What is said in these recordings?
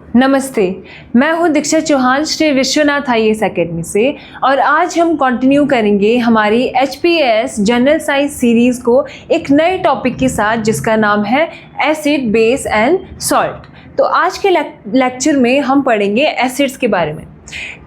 नमस्ते, मैं हूं दीक्षा चौहान श्री विश्वनाथ आईएएस एकेडमी से और आज हम कंटिन्यू करेंगे हमारी HPAS जनरल साइंस सीरीज़ को एक नए टॉपिक के साथ जिसका नाम है एसिड, बेस एंड सॉल्ट। तो आज के लेक्चर में हम पढ़ेंगे एसिड्स के बारे में।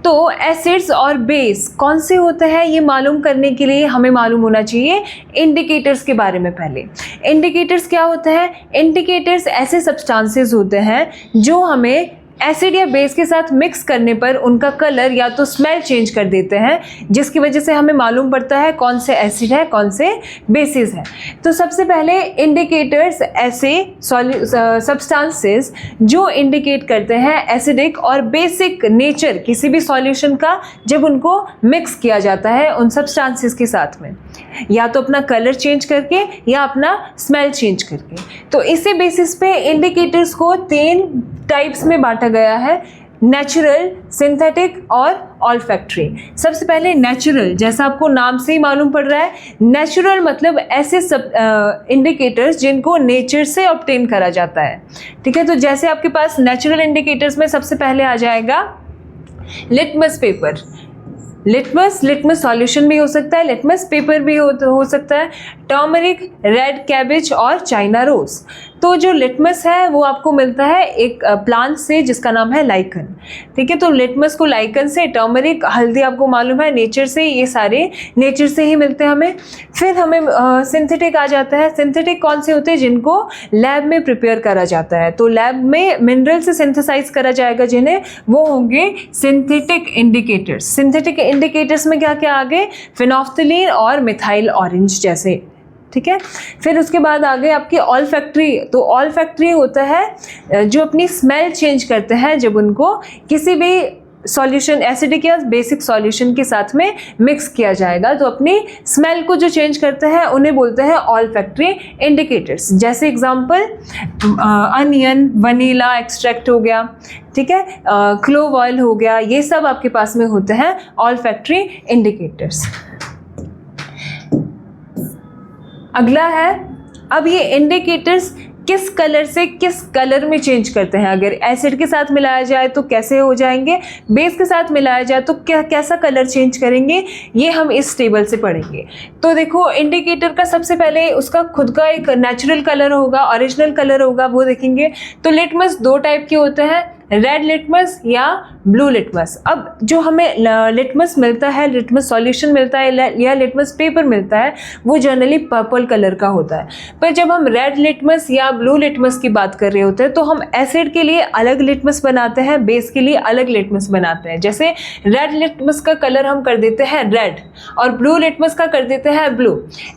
तो एसिड्स और बेस कौन से होते हैं ये मालूम करने के लिए हमें मालूम होना चाहिए इंडिकेटर्स के बारे में। पहले इंडिकेटर्स क्या होते हैं? इंडिकेटर्स ऐसे सब्सटेंसेस होते हैं जो हमें एसिड या बेस के साथ मिक्स करने पर उनका कलर या तो स्मेल चेंज कर देते हैं, जिसकी वजह से हमें मालूम पड़ता है कौन से एसिड है कौन से बेसिस है। तो सबसे पहले इंडिकेटर्स ऐसे सब्सटेंसेस जो इंडिकेट करते हैं एसिडिक और बेसिक नेचर किसी भी सॉल्यूशन का जब उनको मिक्स किया जाता है उन सब्सटेंसेस के साथ में, या तो अपना कलर चेंज करके या अपना स्मेल चेंज करके। तो इसी बेसिस पे इंडिकेटर्स को 3 टाइप्स में बांटा गया है: नेचुरल, सिंथेटिक और ऑल्फैक्टरी। सबसे पहले नेचुरल, जैसा आपको नाम से ही मालूम पड़ रहा है, नेचुरल मतलब ऐसे सब इंडिकेटर्स जिनको नेचर से ऑब्टेन करा जाता है। ठीक है, तो जैसे आपके पास नेचुरल इंडिकेटर्स में सबसे पहले आ जाएगा लिटमस पेपर। लिटमस सॉल्यूशन भी हो सकता है, लिटमस पेपर भी हो सकता है, टर्मरिक, रेड कैबेज और चाइना रोज। तो जो लिटमस है वो आपको मिलता है एक प्लांट से जिसका नाम है लाइकन। ठीक है, तो लिटमस को लाइकन से, टर्मरिक, हल्दी आपको मालूम है नेचर से, ये सारे नेचर से ही मिलते हैं हमें। फिर हमें सिंथेटिक आ जाता है। सिंथेटिक कौन से होते हैं? जिनको लैब में प्रिपेयर करा जाता है, तो लैब में मिनरल से सिंथेसाइज करा जाएगा जिन्हें, वो होंगे सिंथेटिक इंडिकेटर्स। सिंथेटिक इंडिकेटर्स में क्या क्या आ गए? फिनोफ्थलीन और मिथाइल ऑरेंज जैसे। ठीक है, फिर उसके बाद आ गए आपकी ऑल्फैक्टरी। तो ऑल्फैक्टरी होता है जो अपनी स्मेल चेंज करते हैं जब उनको किसी भी सॉल्यूशन, एसिडिक या बेसिक सॉल्यूशन के साथ में मिक्स किया जाएगा, तो अपनी स्मेल को जो चेंज करते हैं उन्हें बोलते हैं ऑल्फैक्टरी इंडिकेटर्स। जैसे एग्जांपल अनियन, वनीला एक्सट्रैक्ट हो गया, ठीक है, क्लोव ऑयल हो गया, ये सब आपके पास में होते हैं ऑल्फैक्टरी इंडिकेटर्स। अगला है, अब ये इंडिकेटर्स किस कलर से किस कलर में चेंज करते हैं। अगर एसिड के साथ मिलाया जाए तो कैसे हो जाएंगे, बेस के साथ मिलाया जाए तो कैसा कलर चेंज करेंगे, ये हम इस टेबल से पढ़ेंगे। तो देखो, इंडिकेटर का सबसे पहले उसका खुद का एक नेचुरल कलर होगा, ओरिजिनल कलर होगा, वो देखेंगे। तो लिटमस 2 टाइप के होते हैं, रेड लिटमस या ब्लू लिटमस। अब जो हमें लिटमस मिलता है, लिटमस सॉल्यूशन मिलता है या लिटमस पेपर मिलता है, वो जनरली पर्पल कलर का होता है। पर जब हम रेड लिटमस या ब्लू लिटमस की बात कर रहे होते हैं तो हम एसिड के लिए अलग लिटमस बनाते हैं, बेस के लिए अलग लिटमस बनाते हैं। जैसे रेड लिटमस का कलर हम कर देते हैं रेड और ब्लू लिटमस का कर देते हैं ब्लू।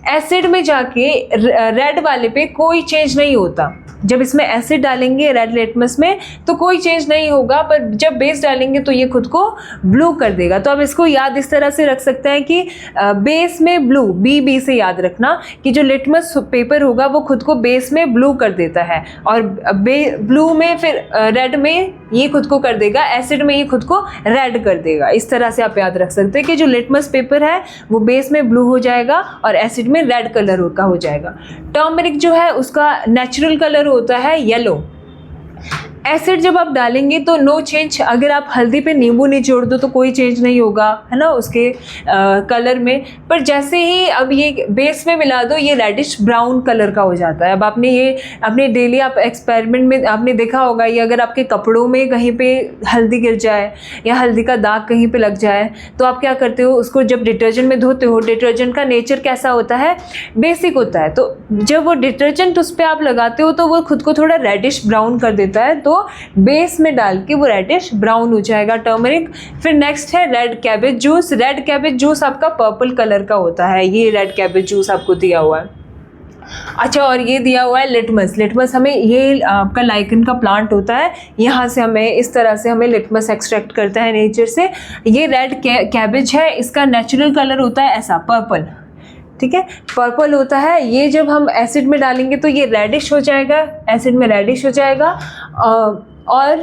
एसिड में जाके रेड वाले पे कोई चेंज नहीं होता। जब इसमें एसिड डालेंगे रेड लिटमस में तो कोई चेंज नहीं होगा, पर जब बेस डालेंगे तो ये खुद को ब्लू कर देगा। तो अब इसको याद इस तरह से रख सकते हैं कि बेस में ब्लू, बी से याद रखना कि जो लिटमस पेपर होगा वो खुद को बेस में ब्लू कर देता है और ब्लू में फिर रेड में ये खुद को कर देगा, एसिड में ये खुद को रेड कर देगा। इस तरह से आप याद रख सकते हैं कि जो लिटमस पेपर है वो बेस में ब्लू हो जाएगा और एसिड में रेड कलर का हो जाएगा। टर्मरिक जो है उसका नेचुरल कलर होता है येलो। एसिड जब आप डालेंगे तो नो चेंज। अगर आप हल्दी पे नींबू निचोड़ दो तो कोई चेंज नहीं होगा, है ना, उसके कलर में। पर जैसे ही अब ये बेस में मिला दो ये रेडिश ब्राउन कलर का हो जाता है। अब आपने ये अपने डेली आप एक्सपेरिमेंट में आपने देखा होगा, ये अगर आपके कपड़ों में कहीं पे हल्दी गिर जाए या हल्दी का दाग कहीं पे लग जाए तो आप क्या करते हो, उसको जब डिटर्जेंट में धोते हो, डिटर्जेंट का नेचर कैसा होता है? बेसिक होता है। तो जब वो डिटर्जेंट उस पर आप लगाते हो तो वो खुद को थोड़ा रेडिश ब्राउन कर देता है, तो बेस में डाल के वो रेडिश ब्राउन हो जाएगा टर्मरिक। फिर नेक्स्ट है red cabbage juice. Red cabbage juice आपका पर्पल कलर का होता है। ये रेड कैबेज जूस आपको दिया हुआ है। अच्छा, और ये दिया हुआ है लिटमस। लिटमस हमें, ये आपका लाइकन का प्लांट होता है, यहाँ से हमें इस तरह से हमें लिटमस एक्सट्रैक्ट करता है नेचर से। ये रेड कैबेज है, इसका नेचुरल कलर होता है ऐसा पर्पल। ठीक है, पर्पल होता है। ये जब हम एसिड में डालेंगे तो ये रेडिश हो जाएगा, एसिड में रेडिश हो जाएगा। और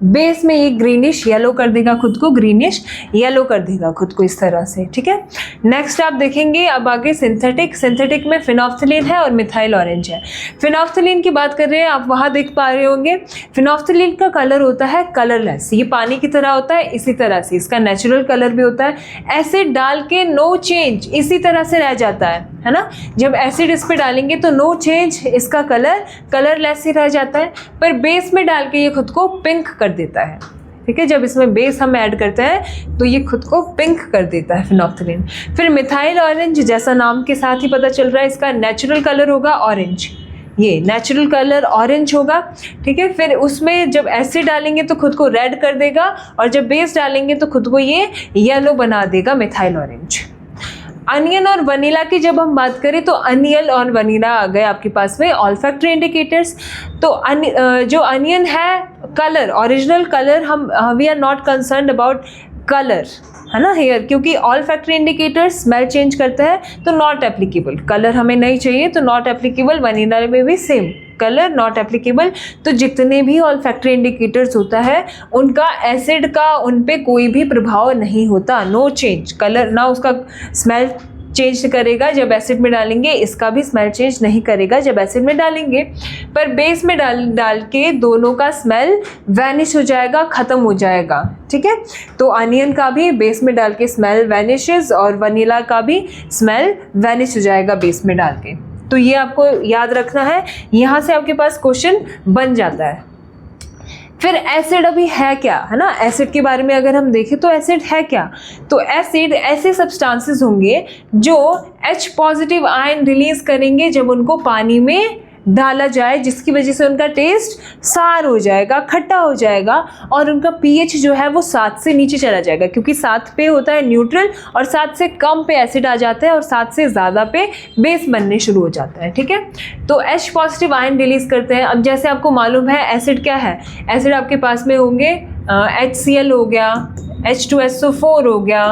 बेस में ये ग्रीनिश येलो कर देगा खुद को, ग्रीनिश येलो कर देगा खुद को इस तरह से, ठीक है। नेक्स्ट आप देखेंगे अब आगे सिंथेटिक में फिनोफ्थलीन है और मिथाइल ऑरेंज है। फिनोफ्थलीन की बात कर रहे हैं आप, वहाँ देख पा रहे होंगे फिनोफ्थलीन का कलर होता है कलरलेस, ये पानी की तरह होता है, इसी तरह से इसका नेचुरल कलर भी होता है। एसिड डाल के नो चेंज, इसी तरह से रह जाता है ना। जब एसिड इस पे डालेंगे तो नो चेंज, इसका कलरलेस ही रह जाता है, पर बेस में डाल के ये खुद को पिंक कर देता है, ठीक है। जब इसमें बेस हम ऐड करते हैं तो ये खुद को पिंक कर देता है फिनोफ्थलीन। फिर मिथाइल ऑरेंज, जैसा नाम के साथ ही पता चल रहा है, इसका नेचुरल कलर होगा ऑरेंज, ये नेचुरल कलर ऑरेंज होगा, ठीक है। फिर उसमें जब एसिड डालेंगे तो खुद को रेड कर देगा, और जब बेस डालेंगे तो खुद को ये येलो बना देगा मिथाइल ऑरेंज। अनियन और वनीला की जब हम बात करें तो अनियन और वनीला आ गए आपके पास में ऑल्फैक्टरी इंडिकेटर्स। तो जो अनियन है कलर, ओरिजिनल कलर, हम we are not concerned about colour, है ना हेयर, क्योंकि olfactory indicator smell change करता है तो नॉट एप्लीकेबल, कलर हमें नहीं चाहिए तो नॉट एप्लीकेबल। वनीला में भी सेम कलर नॉट एप्लीकेबल। तो जितने भी ऑल फैक्टरी इंडिकेटर्स होता है उनका एसिड का उन पे कोई भी प्रभाव नहीं होता, नो चेंज, कलर ना उसका स्मेल चेंज करेगा जब एसिड में डालेंगे, इसका भी स्मेल चेंज नहीं करेगा जब एसिड में डालेंगे, पर बेस में डाल के दोनों का स्मेल वैनिश हो जाएगा, ख़त्म हो जाएगा, ठीक है। तो अनियन का भी बेस में डाल के स्मेल वैनिशेस और वनीला का भी स्मेल वैनिश हो जाएगा बेस में डाल के। तो ये आपको याद रखना है, यहाँ से आपके पास क्वेश्चन बन जाता है। फिर एसिड अभी है क्या, है ना, एसिड के बारे में अगर हम देखें तो एसिड है क्या, तो एसिड ऐसे सब्सटेंसेस होंगे जो H पॉजिटिव आयन रिलीज करेंगे जब उनको पानी में डाला जाए, जिसकी वजह से उनका टेस्ट सार हो जाएगा, खट्टा हो जाएगा, और उनका pH जो है वो 7 से नीचे चला जाएगा, क्योंकि 7 पे होता है न्यूट्रल और 7 से कम पे एसिड आ जाता है और 7 से ज़्यादा पे बेस बनने शुरू हो जाता है, ठीक है। तो H पॉजिटिव आयन रिलीज करते हैं। अब जैसे आपको मालूम है एसिड क्या है, एसिड आपके पास में होंगे HCl हो गया, H2SO4 हो गया,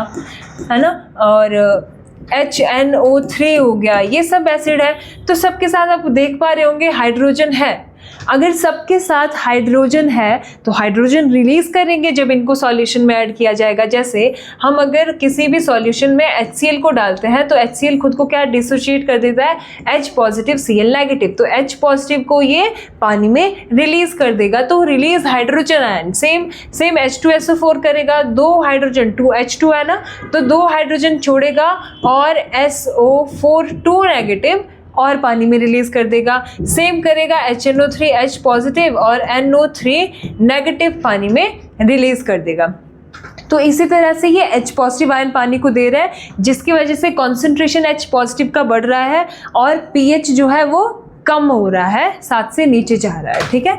है ना, और HNO3 हो गया, ये सब एसिड है। तो सबके साथ आप देख पा रहे होंगे हाइड्रोजन है। अगर सबके साथ हाइड्रोजन है तो हाइड्रोजन रिलीज करेंगे जब इनको सॉल्यूशन में ऐड किया जाएगा। जैसे हम अगर किसी भी सॉल्यूशन में HCl को डालते हैं तो HCl खुद को क्या डिसोशिएट कर देता है, H पॉजिटिव Cl नेगेटिव, तो H पॉजिटिव को ये पानी में रिलीज कर देगा, तो release hydrogen ion same H2SO4 करेगा, 2 हाइड्रोजन 2H2 है ना, तो 2 हाइड्रोजन छोड़ेगा और SO4 2 नेगेटिव और पानी में रिलीज कर देगा। सेम करेगा HNO3 H पॉजिटिव और NO3 नेगेटिव पानी में रिलीज कर देगा। तो इसी तरह से ये H पॉजिटिव आयन पानी को दे रहा है, जिसकी वजह से कॉन्सेंट्रेशन H पॉजिटिव का बढ़ रहा है और pH जो है वो कम हो रहा है, 7 से नीचे जा रहा है, ठीक है।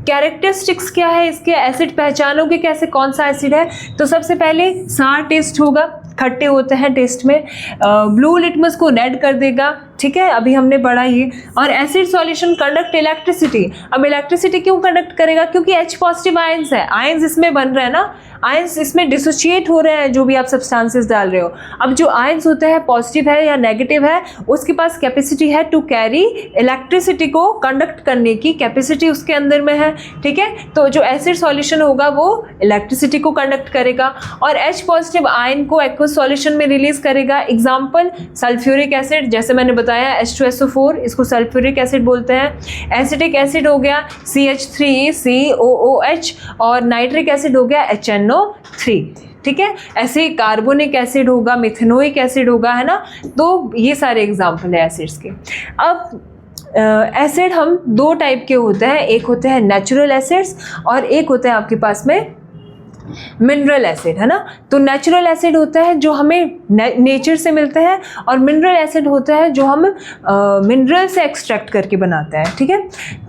कैरेक्टरिस्टिक्स क्या है इसके, एसिड पहचानोगे कैसे कौन सा एसिड है, तो सबसे पहले सार टेस्ट होगा, खट्टे होते हैं टेस्ट में। ब्लू लिटमस को रेड कर देगा, ठीक है, अभी हमने पढ़ा ये। और एसिड सॉल्यूशन कंडक्ट इलेक्ट्रिसिटी। अब इलेक्ट्रिसिटी क्यों कंडक्ट करेगा, क्योंकि H पॉजिटिव आयंस है, आयंस इसमें बन रहा है ना, आयंस इसमें डिसोशिएट हो रहे हैं जो भी आप सब्सटेंसेस डाल रहे हो। अब जो आयंस होते हैं पॉजिटिव है या नेगेटिव है, उसके पास कैपेसिटी है टू कैरी इलेक्ट्रिसिटी को कंडक्ट करने की कैपेसिटी उसके अंदर में है, ठीक है। तो जो एसिड सॉल्यूशन होगा वो इलेक्ट्रिसिटी को कंडक्ट करेगा और H पॉजिटिव आयन को एक्वस सॉल्यूशन में रिलीज करेगा। एग्जाम्पल सल्फ्यूरिक एसिड, जैसे मैंने बताया H2SO4, इसको सल्फ्यूरिक एसिड बोलते हैं। एसिटिक एसिड हो गया CH3COOH और नाइट्रिक एसिड हो गया HNO3, ठीक है। ऐसे कार्बोनिक एसिड होगा, मिथेनोइक एसिड होगा, है ना। तो ये सारे एग्जाम्पल है एसिड्स के। अब एसिड हम 2 टाइप के होते हैं, एक होते हैं नेचुरल एसिड्स और एक होते हैं आपके पास में मिनरल एसिड, है ना। तो नेचुरल एसिड होता है जो हमें नेचर से मिलता है और मिनरल एसिड होता है जो हम मिनरल से एक्सट्रैक्ट करके बनाते हैं, ठीक है।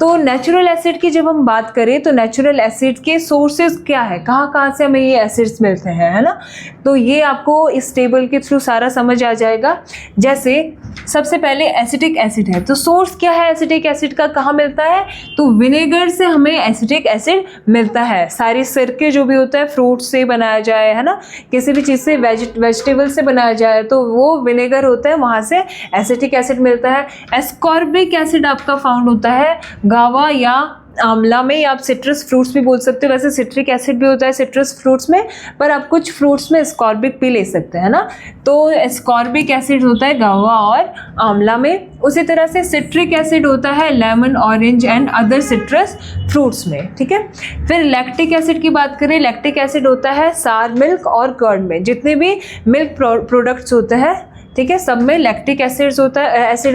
तो नेचुरल एसिड की जब हम बात करें तो नेचुरल एसिड के सोर्सेज क्या है, कहाँ से हमें ये एसिड्स मिलते हैं, है ना। तो ये आपको इस टेबल के थ्रू सारा समझ आ जाएगा। जैसे सबसे पहले एसिटिक एसिड है, तो सोर्स क्या है एसिटिक एसिड का, कहाँ मिलता है, तो विनेगर से हमें एसिटिक एसिड मिलता है। सारे सिरके जो भी होता है फ्रूट से बनाया जाए, है ना, किसी भी चीज़ से वेजिटेबल से बनाया जाए तो वो विनेगर होता है, वहाँ से एसिटिक एसिड मिलता है। एस्कॉर्बिक एसिड आपका फाउंड होता है गावा या आंवला में, या आप सिट्रस फ्रूट्स भी बोल सकते हो, वैसे सिट्रिक एसिड भी होता है सिट्रस फ्रूट्स में, पर आप कुछ फ्रूट्स में स्कॉर्बिक भी ले सकते हैं ना, तो स्कॉर्बिक एसिड होता है गवा और आंवला में। उसी तरह से सिट्रिक एसिड होता है lemon, orange and other citrus fruits में, ठीक है। फिर लैक्टिक एसिड की बात करें, लैक्टिक एसिड होता है सार मिल्क और कर्ड में, जितने भी मिल्क प्रोडक्ट्स होते हैं, ठीक है, सब में लैक्टिक एसिड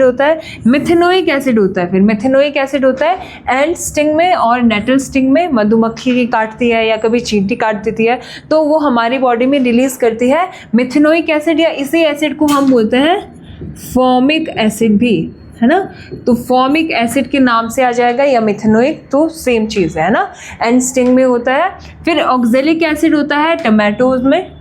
होता है। मिथेनोइक एसिड होता है, फिर मिथेनोइक एसिड होता है एंड स्टिंग में और नेटल स्टिंग में, मधुमक्खी की काटती है या कभी चींटी काट देती है तो वो हमारी बॉडी में रिलीज करती है मिथेनोइक एसिड, या इसी एसिड को हम बोलते हैं फॉर्मिक एसिड भी, है ना। तो फॉर्मिक एसिड के नाम से आ जाएगा, या मिथेनोइक तो सेम चीज़ है ना, एंड स्टिंग में होता है। फिर ऑक्जेलिक एसिड होता है टमाटोज में,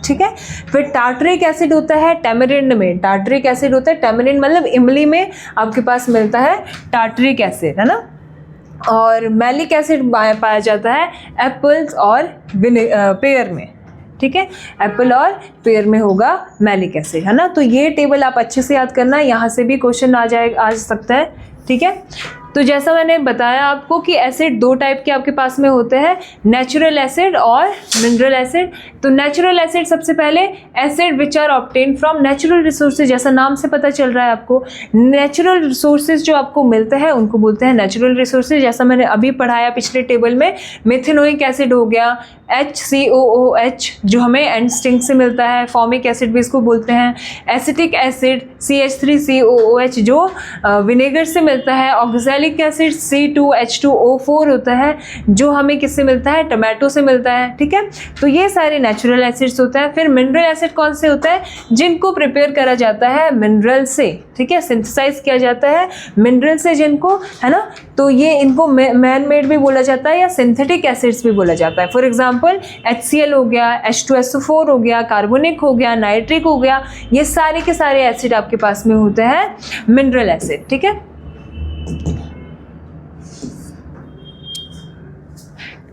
ठीक है। फिर टार्टरिक एसिड होता है टैमरिंड में, टार्टरिक एसिड होता है टैमरिंड मतलब इमली में आपके पास मिलता है टार्टरिक एसिड, है ना। और मैलिक एसिड पाया जाता है एप्पल्स और पेयर में, ठीक है, एप्पल और पेयर में होगा मैलिक एसिड, है ना। तो ये टेबल आप अच्छे से याद करना, यहाँ से भी क्वेश्चन आ सकता है, ठीक है। तो जैसा मैंने बताया आपको कि एसिड दो टाइप के आपके पास में होते हैं, नेचुरल एसिड और मिनरल एसिड। तो नेचुरल एसिड सबसे पहले acid which are obtain from natural resources, जैसा नाम से पता चल रहा है आपको, नेचुरल रिसोर्सेज जो आपको मिलते हैं उनको बोलते हैं नेचुरल रिसोर्सेज। जैसा मैंने अभी पढ़ाया पिछले टेबल में, मिथेनोइक एसिड हो गया, HCOOH जो हमें एंड स्टिंग से मिलता है, फॉर्मिक एसिड भी इसको बोलते हैं, एसिटिक एसिड CH3COOH जो विनेगर से मिलता है, ऑक्जेलिक एसिड C2H2O4 होता है जो हमें किससे मिलता है, टमाटो से मिलता है, ठीक है। तो ये सारे नेचुरल एसिड्स होते हैं। फिर मिनरल एसिड कौन से होता है, जिनको प्रिपेयर करा जाता है मिनरल से, ठीक है, सिंथेसाइज किया जाता है मिनरल से जिनको, है ना। तो ये इनको मैन मेड भी बोला जाता है या सिंथेटिक एसिड्स भी बोला जाता है। फॉर एग्जांपल HCl हो गया, H2SO4 हो गया, कार्बोनिक हो गया, नाइट्रिक हो गया, ये सारे के सारे एसिड आपके पास में होते हैं मिनरल एसिड, ठीक है।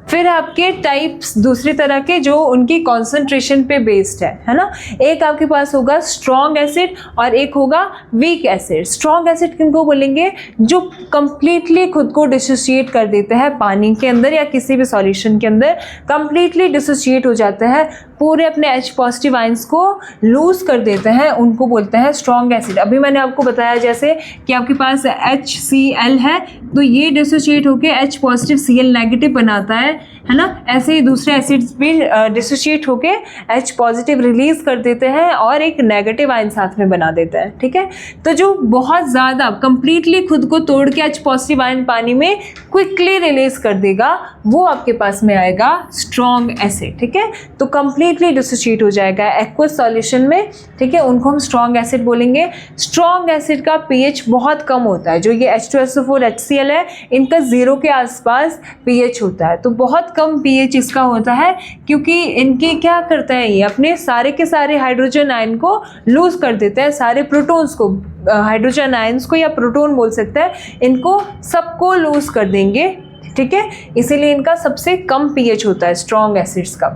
फिर आपके टाइप्स दूसरी तरह के जो उनकी कॉन्सेंट्रेशन पे बेस्ड है ना। एक आपके पास होगा स्ट्रॉन्ग एसिड और एक होगा वीक एसिड। स्ट्रॉन्ग एसिड किनको बोलेंगे, जो कंप्लीटली खुद को डिसोशिएट कर देते हैं पानी के अंदर या किसी भी सॉल्यूशन के अंदर, कंप्लीटली डिसोशिएट हो जाते हैं, पूरे अपने H पॉजिटिव आइंस को लूज कर देते हैं, उनको बोलते हैं स्ट्रॉन्ग एसिड। अभी मैंने आपको बताया जैसे कि आपके पास HCl है तो ये डिसोशिएट होकर H पॉजिटिव Cl नेगेटिव बनाता है ना। ऐसे ही दूसरे एसिड्स भी डिसोशिएट होके H पॉजिटिव रिलीज कर देते हैं और एक नेगेटिव आयन साथ में बना देता है, ठीक है। तो जो बहुत ज़्यादा कंप्लीटली खुद को तोड़ के H पॉजिटिव आयन पानी में क्विकली रिलीज कर देगा वो आपके पास में आएगा स्ट्रॉन्ग एसिड, ठीक है। तो कंप्लीटली डिसोशिएट हो जाएगा एक्वस सॉल्यूशन में, ठीक है, उनको हम स्ट्रॉन्ग एसिड बोलेंगे। स्ट्रॉन्ग एसिड का pH बहुत कम होता है, जो ये H2SO4 HCl है इनका 0 के आसपास pH होता है, तो बहुत कम pH इसका होता है क्योंकि इनके क्या करता है, ये अपने सारे के सारे हाइड्रोजन आयन को लूज कर देते हैं, सारे प्रोटॉन्स को, हाइड्रोजन आयंस को या प्रोटॉन बोल सकते हैं, इनको सबको लूज कर देंगे, ठीक है। इसीलिए इनका सबसे कम pH होता है स्ट्रॉन्ग एसिड्स का।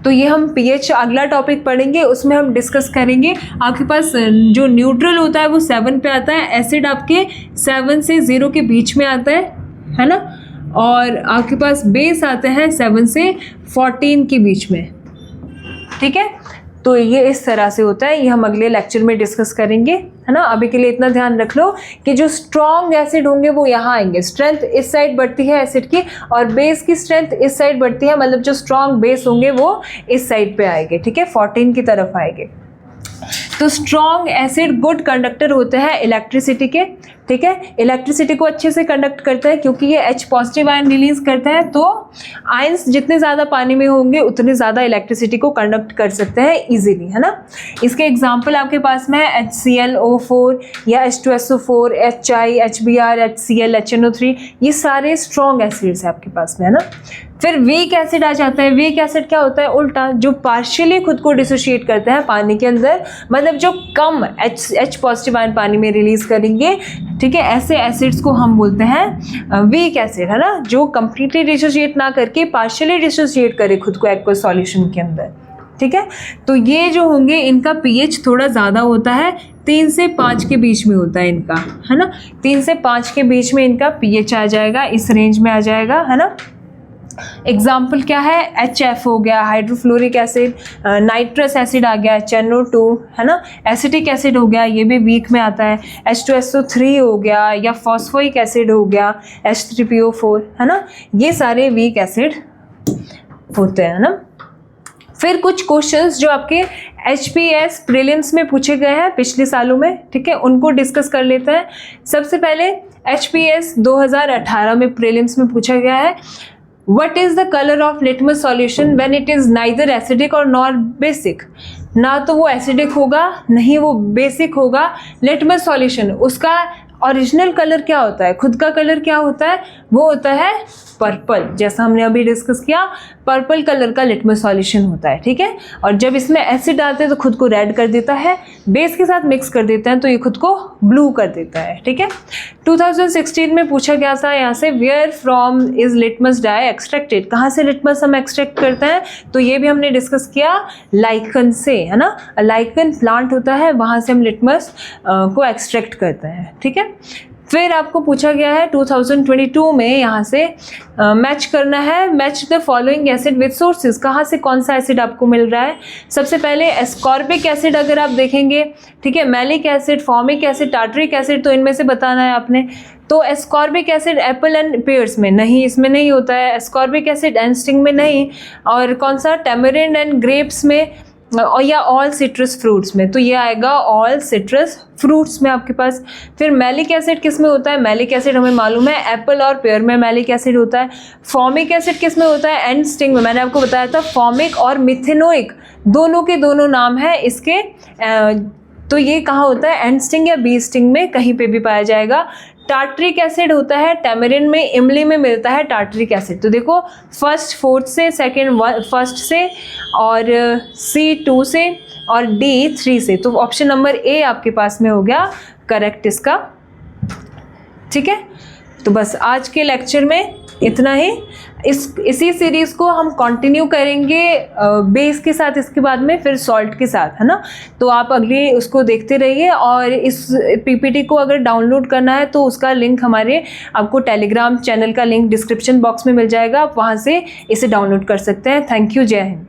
तो ये हम pH अगला टॉपिक पढ़ेंगे, उसमें हम डिस्कस करेंगे। आपके पास जो न्यूट्रल होता है वो 7 पे आता है, एसिड आपके 7 से 0 के बीच में आता है ना, और आपके पास बेस आते हैं 7 से 14 के बीच में, ठीक है। तो ये इस तरह से होता है, ये हम अगले लेक्चर में डिस्कस करेंगे, है ना। अभी के लिए इतना ध्यान रख लो कि जो स्ट्रॉन्ग एसिड होंगे वो यहाँ आएंगे, स्ट्रेंथ इस साइड बढ़ती है एसिड की और बेस की स्ट्रेंथ इस साइड बढ़ती है, मतलब जो स्ट्रॉन्ग बेस होंगे वो इस साइड पे आएंगे, ठीक है, 14 की तरफ आएंगे। तो स्ट्रॉन्ग एसिड गुड कंडक्टर होते हैं इलेक्ट्रिसिटी के, ठीक है, इलेक्ट्रिसिटी को अच्छे से कंडक्ट करता है क्योंकि ये H पॉजिटिव आयन रिलीज करता है, तो आयंस जितने ज़्यादा पानी में होंगे उतने ज़्यादा इलेक्ट्रिसिटी को कंडक्ट कर सकते हैं इजीली, है ना। इसके एग्जांपल आपके पास में है HClO4 या H2SO4, HI, HBr, HCl, HNO3, ये सारे स्ट्रॉन्ग एसिड्स है आपके पास में, है ना। फिर वीक एसिड आ जाता है। वीक एसिड क्या होता है, उल्टा, जो पार्शियली खुद को डिसोशिएट करते हैं पानी के अंदर, मतलब जो कम H पॉजिटिव आयन पानी में रिलीज करेंगे, ठीक है, ऐसे एसिड्स को हम बोलते हैं वीक एसिड, है ना, जो कंप्लीटली डिसोशिएट ना करके पार्शियली डिसोशिएट करे खुद को एक्वस सॉल्यूशन के अंदर, ठीक है। तो ये जो होंगे इनका pH थोड़ा ज़्यादा होता है, 3 से 5 के बीच में होता है इनका, है ना। 3 से 5 के बीच में इनका pH आ जाएगा, इस रेंज में आ जाएगा, है ना। एग्जाम्पल क्या है, HF हो गया हाइड्रोफ्लोरिक एसिड, नाइट्रस एसिड आ गया HNO2, है ना। एसिटिक एसिड हो गया, ये भी वीक में आता है। H2SO3 हो गया, या फॉस्फोइक एसिड हो गया H3PO4, है ना। ये सारे वीक एसिड होते हैं ना। फिर कुछ क्वेश्चंस जो आपके HPS प्रीलिम्स में पूछे गए हैं पिछले सालों में, ठीक है, उनको डिस्कस कर लेते हैं। सबसे पहले HPS 2018 में प्रीलिम्स में पूछा गया है, What is the color of litmus solution when it is neither acidic और nor basic? ना तो वो एसिडिक होगा, नहीं वो बेसिक होगा। लिटमस सॉल्यूशन, उसका ओरिजिनल कलर क्या होता है, खुद का कलर क्या होता है, वो होता है पर्पल, जैसा हमने अभी डिस्कस किया, पर्पल कलर का लिटमस सॉल्यूशन होता है, ठीक है। और जब इसमें एसिड डालते हैं तो खुद को रेड कर देता है, बेस के साथ मिक्स कर देते हैं तो ये खुद को ब्लू कर देता है, ठीक है। 2016 में पूछा गया था यहाँ से, where from is litmus dye extracted, कहाँ से लिटमस हम एक्सट्रैक्ट करते हैं, तो ये भी हमने डिस्कस किया, लाइकन से, है ना। लाइकन प्लांट होता है, वहाँ से हम लिटमस को एक्सट्रैक्ट करते हैं, ठीक है। फिर आपको पूछा गया है 2022 में यहाँ से मैच करना है, match the following acid with sources, कहाँ से कौन सा एसिड आपको मिल रहा है। सबसे पहले एस्कॉर्बिक एसिड अगर आप देखेंगे, ठीक है, malic acid, formic acid, tartaric acid, तो इनमें से बताना है आपने। तो ascorbic acid Apple and pairs में नहीं, इसमें नहीं होता है। एस्कॉर्बिक एसिड एंड स्टिंग में नहीं। और कौन सा, टैमरिंड एंड ग्रेप्स में, और या ऑल सिट्रस फ्रूट्स में, तो ये आएगा ऑल सिट्रस फ्रूट्स में आपके पास। फिर मैलिक एसिड किस में होता है, मैलिक एसिड हमें मालूम है एप्पल और पेयर में मैलिक एसिड होता है। फॉर्मिक एसिड किस में होता है, एंड स्टिंग में। मैंने आपको बताया था फॉर्मिक और मिथेनोइक दोनों के दोनों नाम है इसके, तो ये कहाँ होता है, एंड स्टिंग या बी स्टिंग में कहीं पे भी पाया जाएगा। टार्टरिक एसिड होता है टैमरिन में, इमली में मिलता है टार्टरिक एसिड। तो देखो फर्स्ट 4th से, सेकंड 1st से, और C 2 से, और D 3 से। तो ऑप्शन नंबर A आपके पास में हो गया करेक्ट इसका, ठीक है। तो बस आज के लेक्चर में इतना ही। इसी सीरीज को हम कंटिन्यू करेंगे बेस के साथ, इसके बाद में फिर सॉल्ट के साथ, है ना। तो आप अगले उसको देखते रहिए, और इस पीपीटी को अगर डाउनलोड करना है तो उसका लिंक हमारे आपको टेलीग्राम चैनल का लिंक डिस्क्रिप्शन बॉक्स में मिल जाएगा, आप वहाँ से इसे डाउनलोड कर सकते हैं। थैंक यू, जय हिंद।